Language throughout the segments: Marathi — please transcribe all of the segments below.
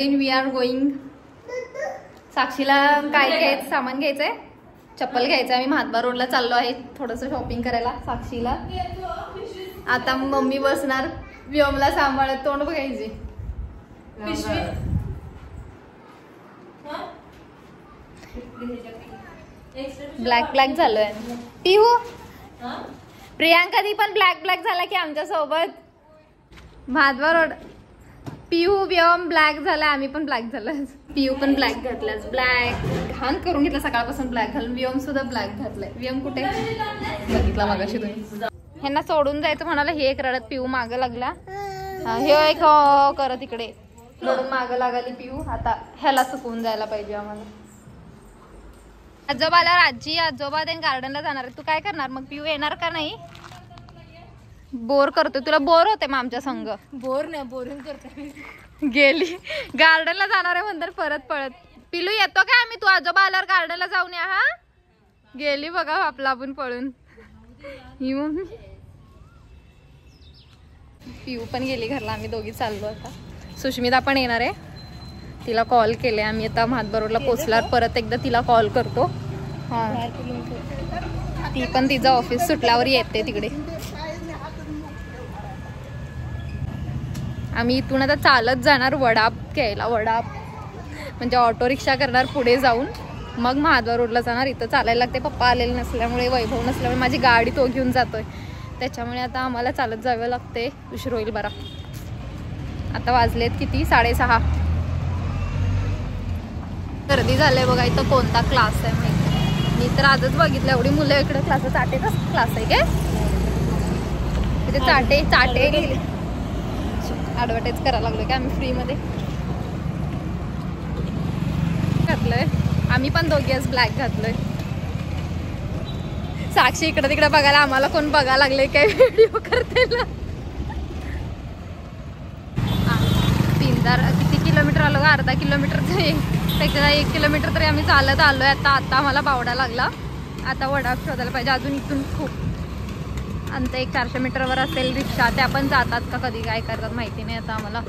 We R going. साक्षीला काय घ्यायचं, सामान घ्यायचंय, चप्पल घ्यायचं. आम्ही महात्मा रोडला चाललो आहे थोडंसं शॉपिंग करायला साक्षीला. आता मम्मी बसणार व्योमला सांभाळत, तोंड बघायची. ब्लॅक ब्लॅक झालोय. पिहू प्रियांका दी पण ब्लॅक ब्लॅक झाला की आमच्या सोबत. महात्मा रोड पिहू व्योम ब्लॅक झाला, आम्ही पण ब्लॅक झालं. पिहू पण ब्लॅक घातलास, ब्लॅक घाण करून घेतला सकाळपासून ब्लॅक घालून. व्योम सुद्धा ब्लॅक घातलाय. व्योम कुठे बघितला मागाशी तुम्ही. ह्यांना सोडून जायचं म्हणाला, हे एक रडत पिहू मागं लागला. हे एक करत इकडे रडून मागं लागाली पिहू. आता ह्याला चुकवून जायला पाहिजे आम्हाला. आजोबाला आजी आजोबा ते गार्डनला जाणार आहे. तू काय करणार मग? पिहू येणार का नाही? बोर करतो तुला. बोर होते मग आमच्या संग. बोर नाही, बोरिंग करते. गेली गार्डनला जाणार आहे म्हणतात परत पळत. पिलू येतो का आम्ही? तू आजोबा आल्यावर गार्डनला जाऊन या. हा गेली बघा आपला आपण पळून. पिऊ पण गेली घरला. आम्ही दोघी चाललो आता. सुष्मिता पण येणार आहे, तिला कॉल केले आम्ही. आता महात्मा रोडला पोचल्यावर परत एकदा तिला कॉल करतो. हा ती पण तिचं ऑफिस सुटल्यावर येते तिकडे. आम्ही इथून आता चालत जाणार वडाप घ्यायला. वडाप म्हणजे ऑटो रिक्षा करणार पुढे जाऊन, मग महात्मा रोडला जाणार. इथं चालायला लागते, पप्पा आलेले नसल्यामुळे, वैभव नसल्यामुळे माझी गाडी तो घेऊन जातोय, त्याच्यामुळे आता आम्हाला चालत जावं लागते. उशीर होईल बरा. आता वाजलेत किती? 6:30. गर्दी झाले बघा. इथं कोणता क्लास आहे माहिती? मी तर आजच बघितलं. एवढी मुलं इकडे क्लास. चाटेचाच क्लास आहे काय? तिथे चाटे गेले. ॲडव्हर्टाईज करायला लागलोय का आम्ही फ्रीमध्ये? घातलंय आम्ही पण दोघी आज ब्लॅक घातलोय. साक्षी इकडे तिकडे बघायला, आम्हाला कोण बघायला लागले काय व्हिडिओ करते ना. किती किलोमीटर आलो का? अर्धा किलोमीटर पेक्षा 1 किलोमीटर तरी आम्ही चालत आलोय. आता आम्हाला बावडा लागला. आता वडाप शोधायला पाहिजे. अजून इथून खूप अंतर 400 मीटरवर असेल रिक्षा. त्या पण जातात का कधी काय करतात माहिती नाही आता आम्हाला.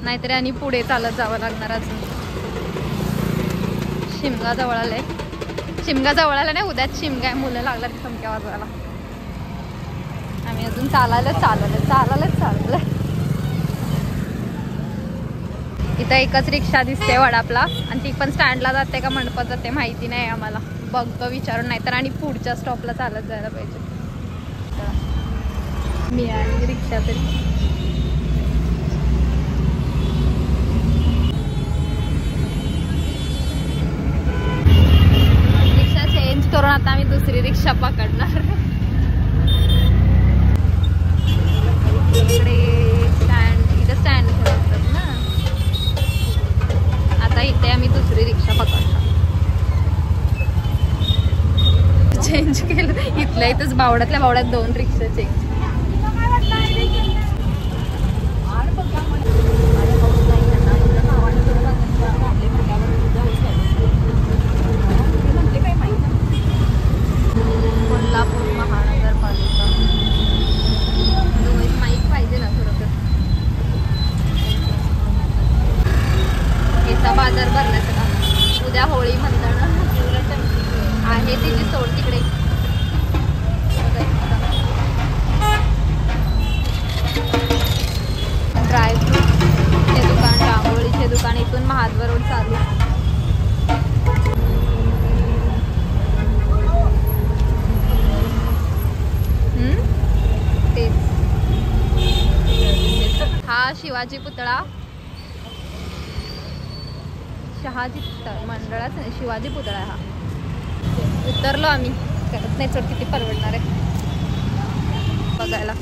नाहीतरी आणि पुढे चालत जावं लागणार. अजून शिमगा जवळ आलाय. शिमगा जवळ आला नाही, उद्याच शिमगा आहे. मुलं लागला चमक्या वाजवायला. आम्ही अजून चाललं. इथं एकच रिक्षा दिसते वडापला, आणि ती पण स्टँडला जाते का मंडपात जाते माहिती नाही आम्हाला. बघतो विचारून, नाहीतर आणि पुढच्या स्टॉपला चालत जायला पाहिजे. मी आणि रिक्षा तरी रिक्षा चेंज करून आता आम्ही दुसरी रिक्षा पकडणार. इथे स्टँड असतात ना, आता इथे आम्ही दुसरी रिक्षा पकडणार. चेंज केलं. इथल्या इथंच बावड्यातल्या बावड्यात 2 रिक्षा चेंज. कोल्हापूर महानगरपालिका माहीत पाहिजे ना खरं तर. याचा बाजार भरण्याचं काम. उद्या होळी म्हणताना आहे तिची सोड तिकडे. ड्रायफ्रूटचे दुकान, रांगोळीचे दुकान, इथून महात्मा रोड चालू. तेच हा शिवाजी पुतळा. शहाजी मंडळाच नाही, शिवाजी पुतळा हा. उतरलो आम्ही. करत नाही चढ, किती परवडणार आहे बघायला.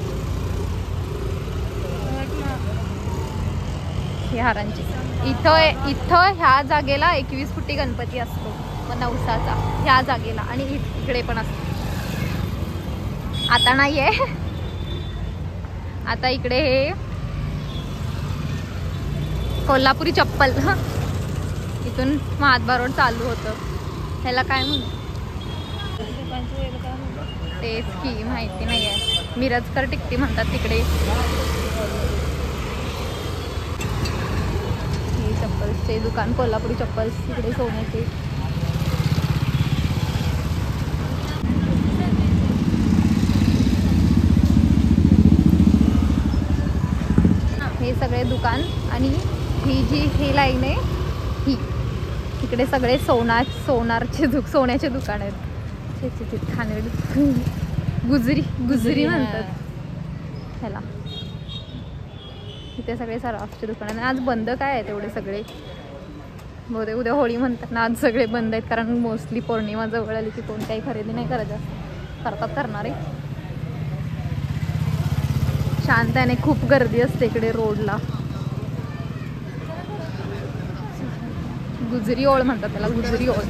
ही हारांची इथं ह्या जागेला 21 फुटी गणपती असतो, मग नवसाचा ह्या जागेला, आणि इकडे पण असतो. आता नाहीये. आता इकडे हे कोल्हापुरी चप्पल. इथून महात्मा रोड चालू होतं. ह्याला काय म्हणतात तेच की माहिती नाही आहे. मिरजकर टिकटी म्हणतात तिकडे. चप्पल्सचे दुकान, कोल्हापुरी चप्पल्स, तिकडे सोन्याचे. हे सगळे दुकान आणि ही जी ही लाईन आहे ही, इकडे सगळे सोन्याचे दुकान आहेत. खानेरडी गुजरी म्हणतात ह्याला. इथे सगळे सराफचे दुकान आहेत. आज बंद काय आहे तेवढे सगळे, बहुतेक उद्या होळी म्हणतात ना, आज सगळे बंद आहेत कारण मोस्टली पौर्णिमा जवळ आली की कोण काही खरेदी नाही करतात करणारे. शांत आहे, खूप गर्दी असते इकडे रोडला. गुजरी ओळ म्हणतात त्याला, गुजरी ओळ.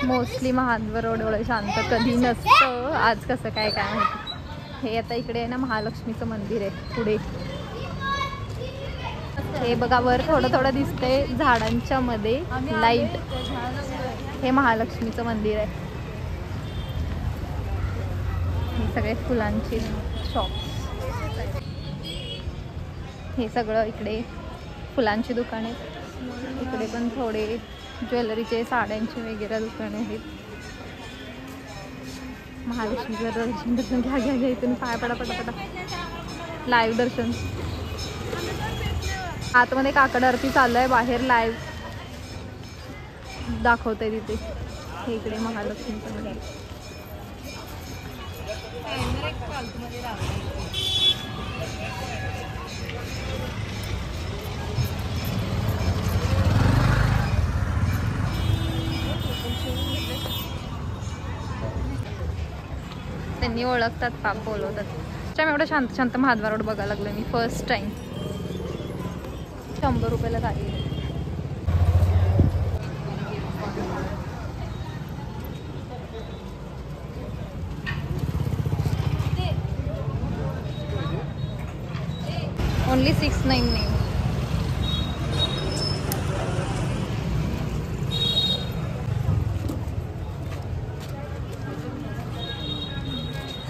मोस्टली महाद्वार रोड एवढं शांत कधी नसतं, आज कसं काय काय माहिती. हे आता इकडे आहे ना महालक्ष्मीचं मंदिर आहे पुढे. हे बघा वर थोडं थोडं दिसतंय झाडांच्या मध्ये लाईट. हे महालक्ष्मीचं मंदिर आहे. हे सगळे फुलांची शॉप्स. हे सगळं इकडे फुलांची दुकाने. इकडे पण थोडे ज्वेलरीचे, साड्यांचे वगैरे दुकाने आहेत. महालक्ष्मीचं दर्शन घ्या इथून पाय पडा पटापटा. लाईव्ह दर्शन. आतमध्ये काकड आरती चालू आहे, बाहेर लाईव्ह दाखवतंय तिथे. हे इकडे महालक्ष्मीचं मंदिर. त्यांनी ओळखतात, पाप बोलवतात. त्यामुळे एवढं शांत शांत महाद्वार रोड बघायला लागलं मी फर्स्ट टाइम. 100 रुपयाला गाडी. ओनली 699.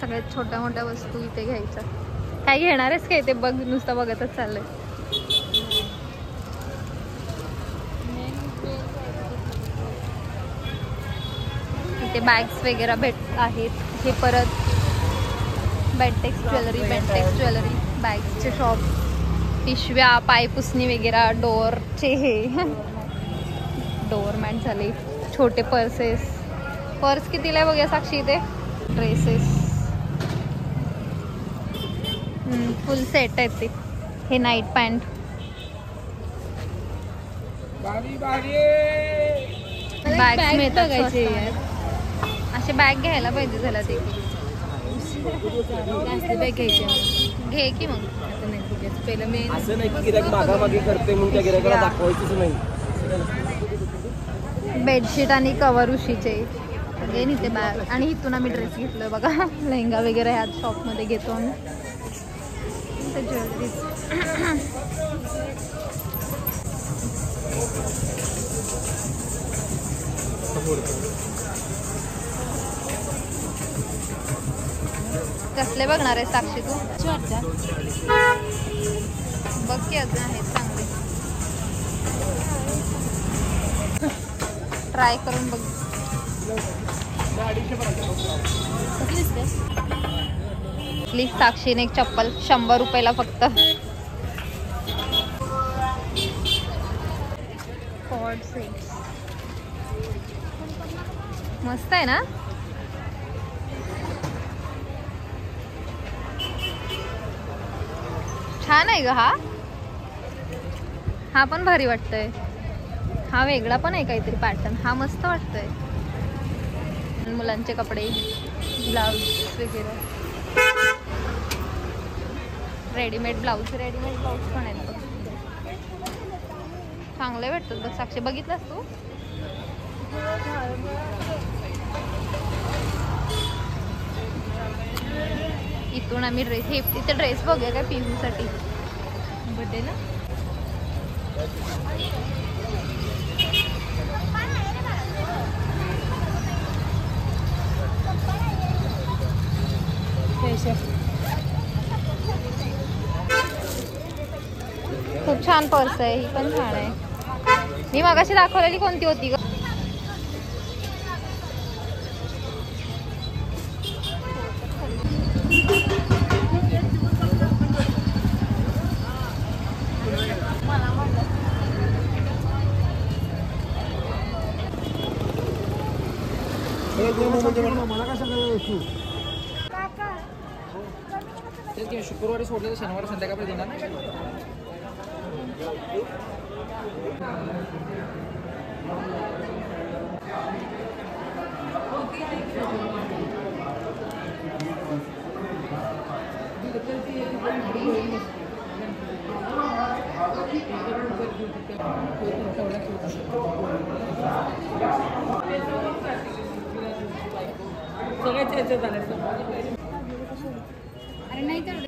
सगळ्यात छोट्या मोठ्या वस्तू इथे घ्यायच्या. काय घेणार आहेस काय ते बघ, नुसतं बघतच चाललंय. इथे बॅग्स वगैरे भेट आहेत. हे परत बेंटेक्स ज्वेलरी, बॅग्सचे शॉप, पिशव्या, पायपुसणी वगैरे, डोअरचे हे डोअरमॅट झाले. छोटे पर्स कितीला आहे बघूया साक्षी. इथे ड्रेसेस फुल सेट आहेत ते. हे नाईट पॅन्ट. बॅग्स मिळतात असे. बॅग घ्यायला पाहिजे झाला ते. बॅग घ्यायची घे की मग. पहिलं मी असं नाही की गिऱ्हाईक मागामागी करते म्हणून त्या गिऱ्हाईकाला दाखवायचंच नाही. बेडशीट आणि कवर उशीचे घे इथे बॅग. आणि इथून आम्ही ड्रेस घेतलोय बघा. लेहंगा वगैरे ह्या शॉपमध्ये घेतो आम्ही. ज्वेलरी कसले बघणार आहे साक्षी तू? बघ की अजून आहेत चांगले. ट्राय करून बघ. साक्षीने एक चप्पल 100 रुपयाला फक्त. मस्त आहे ना. छान आहे ग. हा पण भारी वाटतोय. हा वेगळा पण आहे काहीतरी पॅटर्न. हा मस्त वाटतोय. मुलांचे कपडे, ब्लाउज वगैरे, रेडीमेड ब्लाउज पण आहेत बघ. चांगले भेटतात बघ साक्षी. बघितलंस तू? इथून आम्ही इथे ड्रेस बघूया काय पिहूसाठी बर्थडे ना. खूप छान छान पर्स आहे, ही पण छान आहे. मी मगाशी दाखवलेली कोणती होती ग? शुक्रवारी सोडलं तर शनिवारी संध्याकाळी देणार. अरे नाही तर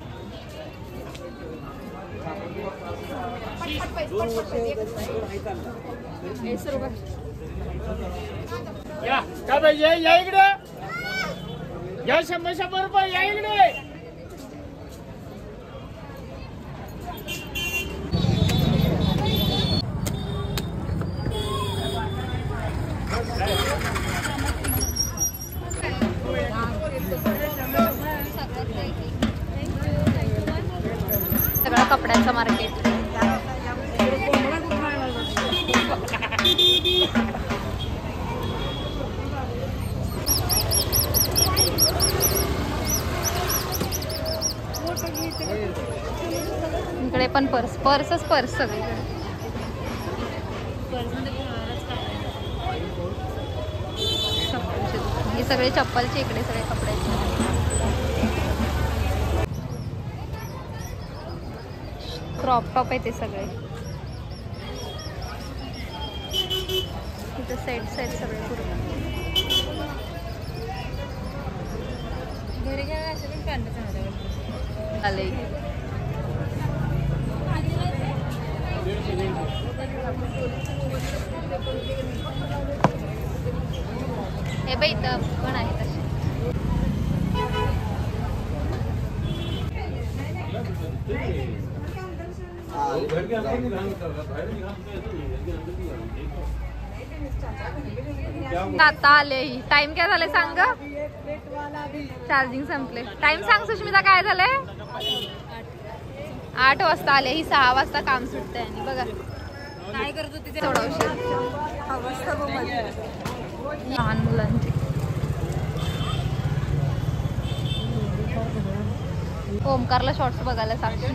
या का बाई या इकडे या 100 रुपये या इकडे. सगळं कपड्यांचं मार्केट. इकडे पण पर्सच पर्स सगळीकडे. हे सगळे चप्पलचे, इकडे सगळे कपड्याचे. क्रॉप टॉप आहे ते सगळे. इथे सेट्स आहेत सगळे पूर्ण. घरी घ्यावे असे पण पॅन्ट आले. हे बाई इथं पण आहे तसे. आता आले. टाइम काय झाले सांग? चार्जिंग संपले. टाइम सांग सुष्मिता काय झालंय? 8 वाजता आले. ही 6 वाजता काम सुटते. आणि बघा काय करत होती ते थोडा उशीर. लहान मुलांची ओमकारला शॉर्ट्स बघायला साक्षी.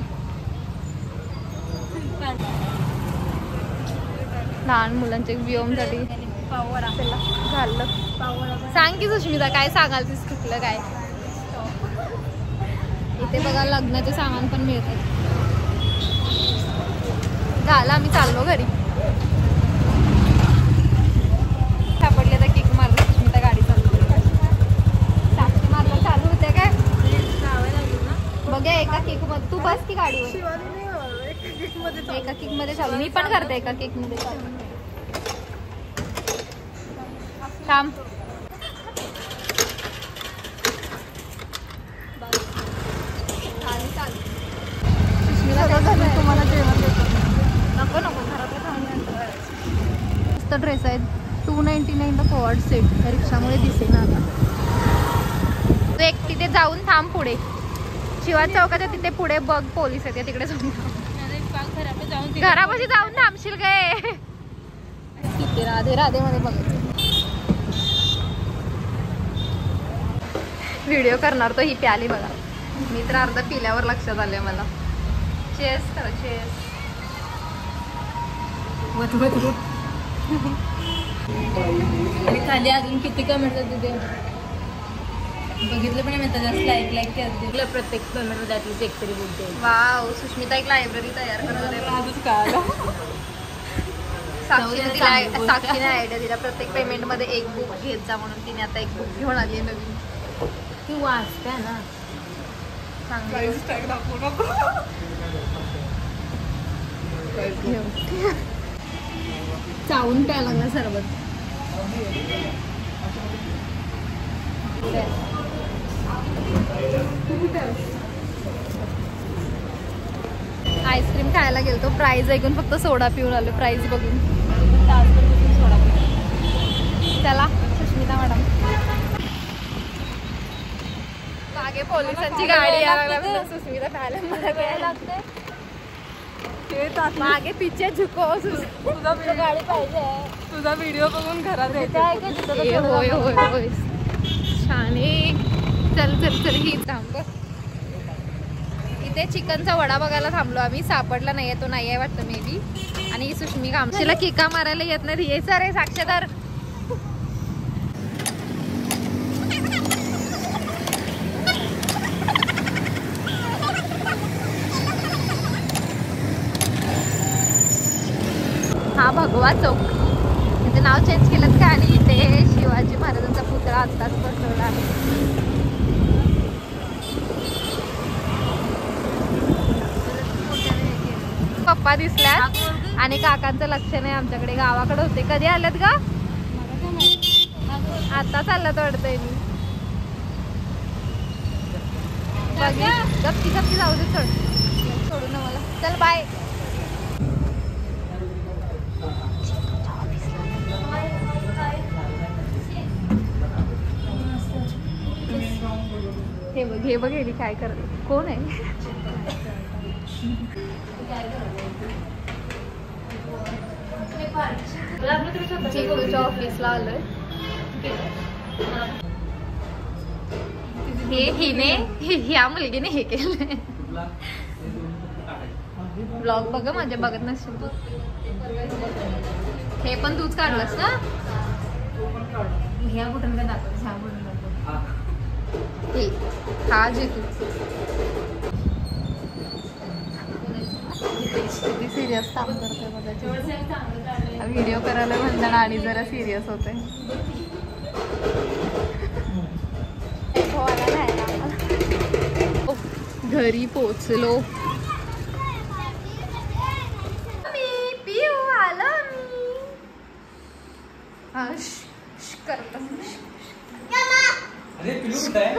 लहान मुलांचे व्योम झाली. झालं. सांग की सुष्मिता काय सांगाल तीस कुठलं काय? इथे बघा लग्नाचे सामान पण मिळतात. झालं आम्ही चाललो घरी. सापडले तर किक मारलं. सुष्मिता गाडी चालू साक्षी मारलं चालू होते काय बघा. एका किक मध्ये तू बस की गाडीवर. एका किक मध्ये चालू. मी पण करते एका किक मध्ये चालू. थांब. तुम्हाला जेवण देतो. नको घरात मस्त ड्रेस आहेत. 299 ला फॉर्ड सेट. रिक्षामुळे दिसेना आता. तू एक तिथे जाऊन थांब. पुढे शिवाजी चौकाच्या तिथे पुढे बघ पोलीस आहेत. तिकडे जाऊन घरापाशी जाऊन थांबशील काय? किती राधे राधे मध्ये बघायचं. व्हिडिओ करणार तो ही प्याली बघा. मी तर अर्धा पिल्यावर लक्षात आलंय मला. चेस करा चेस. खाली अजून किती कमेंट होते ते बघितलं पण मी त्याला लाईक करते. प्रत्येक कमेंट त्यातलीच एक तरी बोलते. वाव सुष्मिता एक लायब्ररी तयार करते. साक्षीने आयडिया दिला. प्रत्येक पेमेंट मध्ये एक बुक घेत जा म्हणून. तिने आता एक बुक घेऊन आली आहे नवीन. ती वाचते ना चावून प्यायला लागला सरबत. आईस्क्रीम खायला गेलतो. प्राइस ऐकून फक्त सोडा पिऊन आलो. प्राइस बघून चला सुष्मिता मॅडम. मागे पोलिसांची गाडी यायला सुष्मिता खायला मला काय लागते. मागे पिचे झुको. तुझा गाडी पाहिजे. तुझा व्हिडिओ बघून घरात होय होय होय छाने. चल चल चल ही थांब. इथे चिकनचा वडा बघायला थांबलो आम्ही. सापडला नाहीये. तो नाही आहे वाटतं मे बी. आणि सुष्मिका आमच्याला किका मारायला येत नाही. ये सर साक्षीदार. हा भगवा चौक. इथे नाव चेंज केलं का. आणि इथे शिवाजी महाराजांचा पुतळा आत्ताच बसवला आहे. पप्पा दिसल्यात आणि काकांचं लक्ष नाही आमच्याकडे. गावाकडे होते. कधी आल्यात का. आता चाललं वाटतंय मी. गप्पी गप्पी जाऊ दे. सोडू ना मला. चल बाय. हे बघ हे काय करत. कोण आहे. चिकूच्या ऑफिसला आलोय. हिने ह्या मुलगीने हे केलंय. ब्लॉग बघ माझ्या बघत नसेल तू. हे पण तूच काढलंस ना. ह्या कुठून काय दाखवत. ह्या कुठून दाखवत. हा जे तू किती सिरियस काम करते बघा. व्हिडिओ करायला म्हणताना आणि जरा सिरियस होते. घरी पोचलो. पिऊ आलो मी. करत अरे पिलू कुठं आहे.